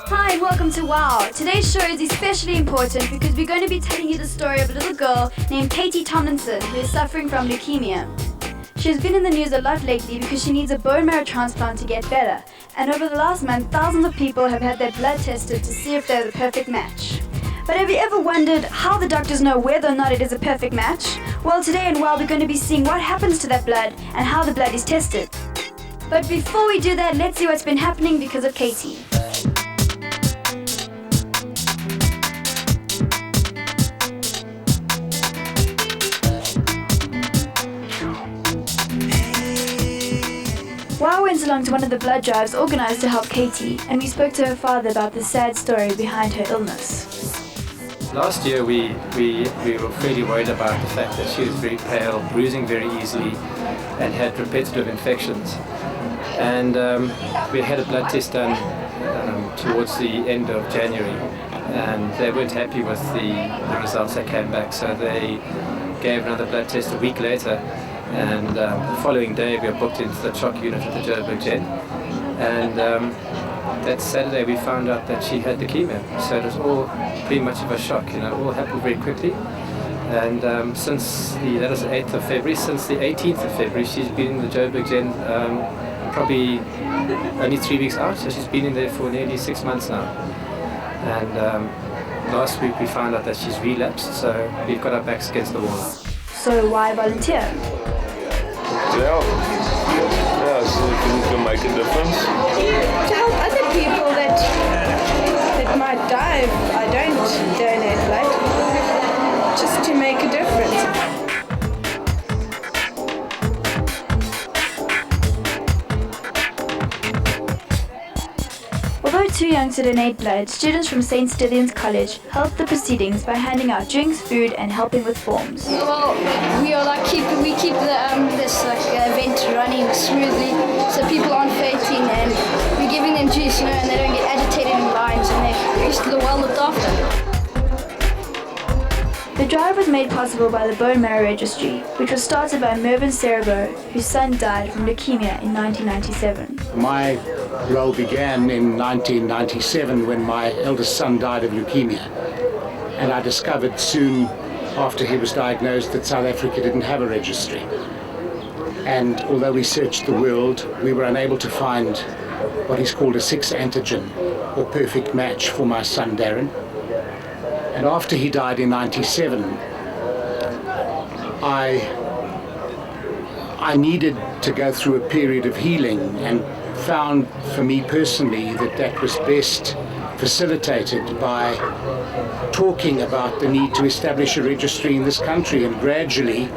Hi, welcome to WOW. Today's show is especially important because we're going to be telling you the story of a little girl named Katie Tomlinson who is suffering from leukemia. She has been in the news a lot lately because she needs a bone marrow transplant to get better. And over the last month, thousands of people have had their blood tested to see if they're the perfect match. But have you ever wondered how the doctors know whether or not it is a perfect match? Well, today in WOW we're going to be seeing what happens to that blood and how the blood is tested. But before we do that, let's see what's been happening because of Katie. WOW went along to one of the blood drives organised to help Katie, and we spoke to her father about the sad story behind her illness. Last year we were fairly worried about the fact that she was very pale, bruising very easily, and had repetitive infections. And we had a blood test done towards the end of January, and they weren't happy with the results that came back, so they gave another blood test a week later. And the following day we were booked into the shock unit at the Joburg Gen, and that Saturday we found out that she had leukemia. So it was all pretty much of a shock, all happened very quickly. And that was the 8th of February, since the 18th of February she's been in the Joburg Gen probably only 3 weeks out, so she's been in there for nearly 6 months now. And last week we found out that she's relapsed, so we've got our backs against the wall. So why volunteer? Yeah, so you can make a difference. To help other people that might die if I don't donate blood, just to make a difference. Although too young to donate blood, students from St. Stithians College helped the proceedings by handing out drinks, food, and helping with forms. Well, we keep this event running smoothly, so people aren't fainting, and we're giving them juice, and they don't get agitated in lines, and they're just well looked after. The drive was made possible by the Bone Marrow Registry, which was started by Mervyn Serebo, whose son died from leukemia in 1997. My role began in 1997 when my eldest son died of leukemia, and I discovered soon after he was diagnosed that South Africa didn't have a registry. And although we searched the world, we were unable to find what is called a 6-antigen or perfect match for my son Darren. And after he died in 97, I needed to go through a period of healing, and found for me personally that was best facilitated by talking about the need to establish a registry in this country. And gradually,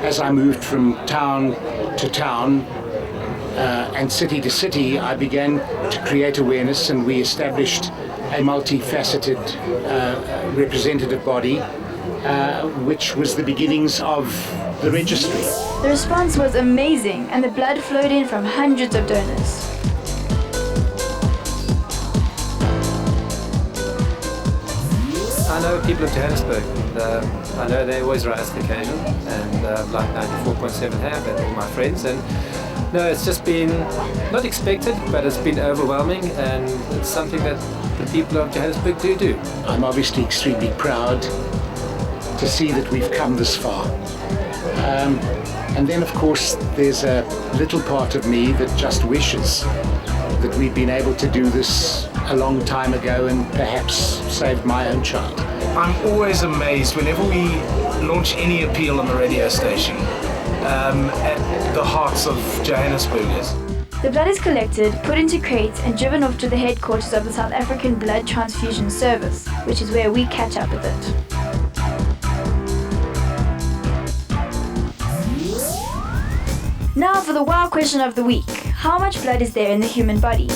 as I moved from town to town and city to city, I began to create awareness, and we established a multifaceted representative body, which was the beginnings of the registry. The response was amazing, and the blood flowed in from hundreds of donors. I know people of Johannesburg, and I know they always rise to the occasion, and like 94.7 have, and all my friends. And no, it's just been not expected, but it's been overwhelming, and it's something that the people of Johannesburg do. I'm obviously extremely proud to see that we've come this far. And then, of course, there's a little part of me that just wishes that we'd been able to do this a long time ago and perhaps saved my own child. I'm always amazed whenever we launch any appeal on the radio station at the hearts of Johannesburgers. The blood is collected, put into crates, and driven off to the headquarters of the South African Blood Transfusion Service, which is where we catch up with it. Now for the wow question of the week. How much blood is there in the human body?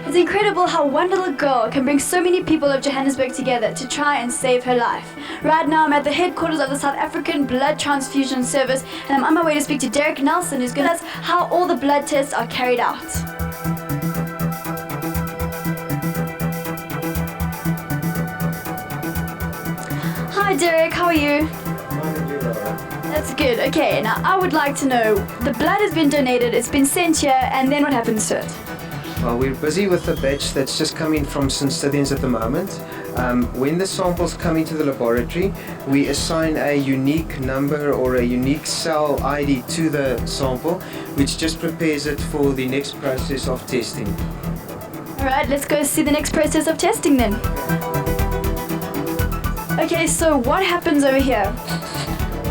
It's incredible how one little girl can bring so many people of Johannesburg together to try and save her life. Right now I'm at the headquarters of the South African Blood Transfusion Service, and I'm on my way to speak to Derek Nelson, who's going to tell us how all the blood tests are carried out. Hi Derek, how are you? That's good. Okay, now I would like to know, the blood has been donated, it's been sent here, and then what happens to it? Well, we're busy with the batch that's just come in from St. Stithians at the moment. When the samples come into the laboratory, we assign a unique number or a unique cell ID to the sample, which just prepares it for the next process of testing. Alright, let's go see the next process of testing then. Okay, so what happens over here?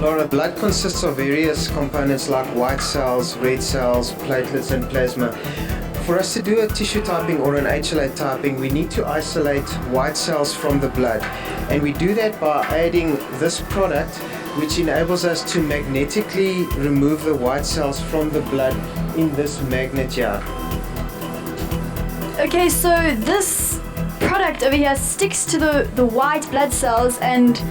Laura, blood consists of various components like white cells, red cells, platelets and plasma. For us to do a tissue typing or an HLA typing, we need to isolate white cells from the blood. And we do that by adding this product, which enables us to magnetically remove the white cells from the blood in this magnet here. Okay, so this product over here sticks to the white blood cells and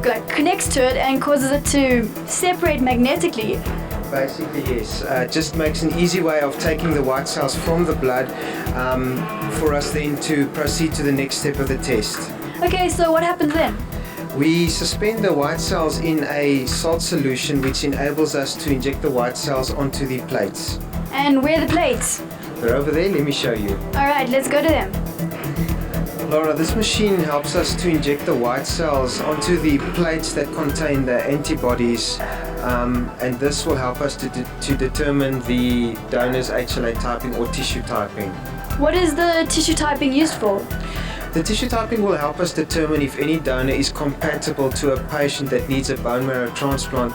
like connects to it and causes it to separate magnetically. Basically, yes. Just makes an easy way of taking the white cells from the blood for us then to proceed to the next step of the test. Okay, so what happens then? We suspend the white cells in a salt solution, which enables us to inject the white cells onto the plates. And where are the plates? They're over there, let me show you. Alright, let's go to them. Laura, this machine helps us to inject the white cells onto the plates that contain the antibodies, and this will help us to determine the donor's HLA typing or tissue typing. What is the tissue typing used for? The tissue typing will help us determine if any donor is compatible to a patient that needs a bone marrow transplant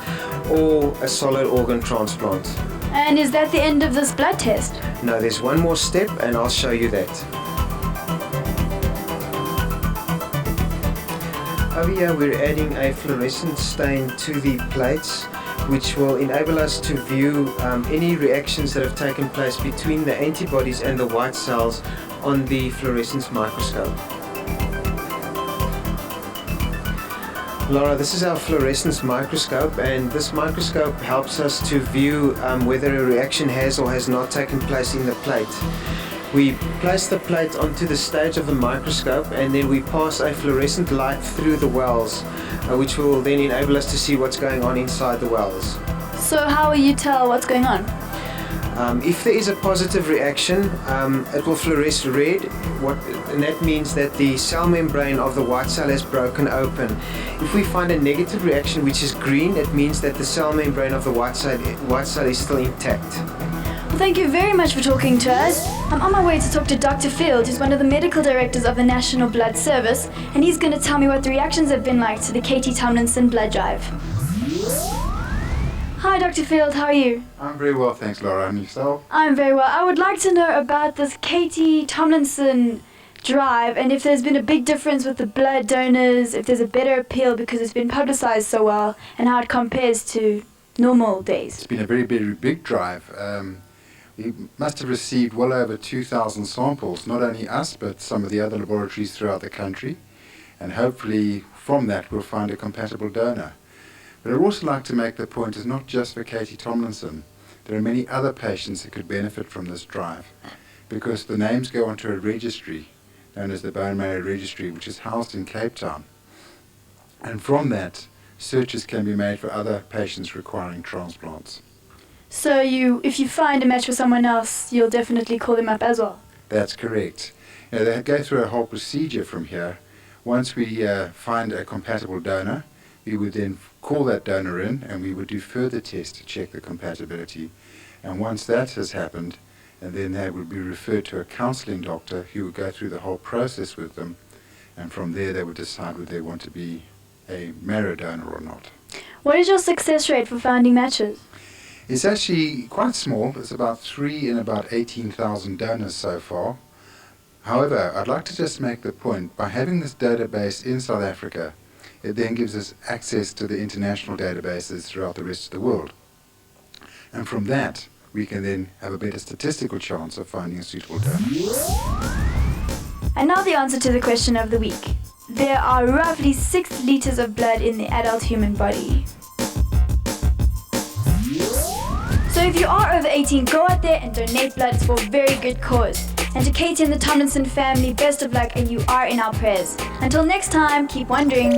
or a solid organ transplant. And is that the end of this blood test? No, there's one more step and I'll show you that. Over here we're adding a fluorescent stain to the plates, which will enable us to view any reactions that have taken place between the antibodies and the white cells on the fluorescence microscope. Laura, this is our fluorescence microscope, and this microscope helps us to view whether a reaction has or has not taken place in the plate. We place the plate onto the stage of the microscope and then we pass a fluorescent light through the wells, which will then enable us to see what's going on inside the wells. So how will you tell what's going on? If there is a positive reaction, it will fluoresce red, and that means that the cell membrane of the white cell has broken open. If we find a negative reaction which is green, it means that the cell membrane of the white cell is still intact. Well, thank you very much for talking to us. I'm on my way to talk to Dr. Field, who's one of the medical directors of the National Blood Service, and he's going to tell me what the reactions have been like to the KT Tomlinson blood drive. Hi Dr. Field, how are you? I'm very well, thanks Laura, and yourself? I'm very well. I would like to know about this KT Tomlinson drive and if there's been a big difference with the blood donors, if there's a better appeal because it's been publicized so well, and how it compares to normal days. It's been a very, very big drive. We must have received well over 2,000 samples, not only us, but some of the other laboratories throughout the country, and hopefully from that we'll find a compatible donor. But I'd also like to make the point it's not just for KT Tomlinson. There are many other patients that could benefit from this drive, because the names go onto a registry known as the Bone Marrow Registry, which is housed in Cape Town. And from that, searches can be made for other patients requiring transplants. So if you find a match for someone else, you'll definitely call them up as well? That's correct. They go through a whole procedure from here. Once we find a compatible donor, we would then call that donor in and we would do further tests to check the compatibility. And once that has happened, and then they would be referred to a counseling doctor who would go through the whole process with them, and from there they would decide whether they want to be a marrow donor or not. What is your success rate for finding matches? It's actually quite small. It's about 3 in about 18,000 donors so far. However, I'd like to just make the point, by having this database in South Africa, it then gives us access to the international databases throughout the rest of the world. And from that, we can then have a better statistical chance of finding a suitable donor. And now the answer to the question of the week. There are roughly 6 liters of blood in the adult human body. So if you are over 18, go out there and donate blood. It's for a very good cause. And to Katie and the Tomlinson family, best of luck, and you are in our prayers. Until next time, keep wondering.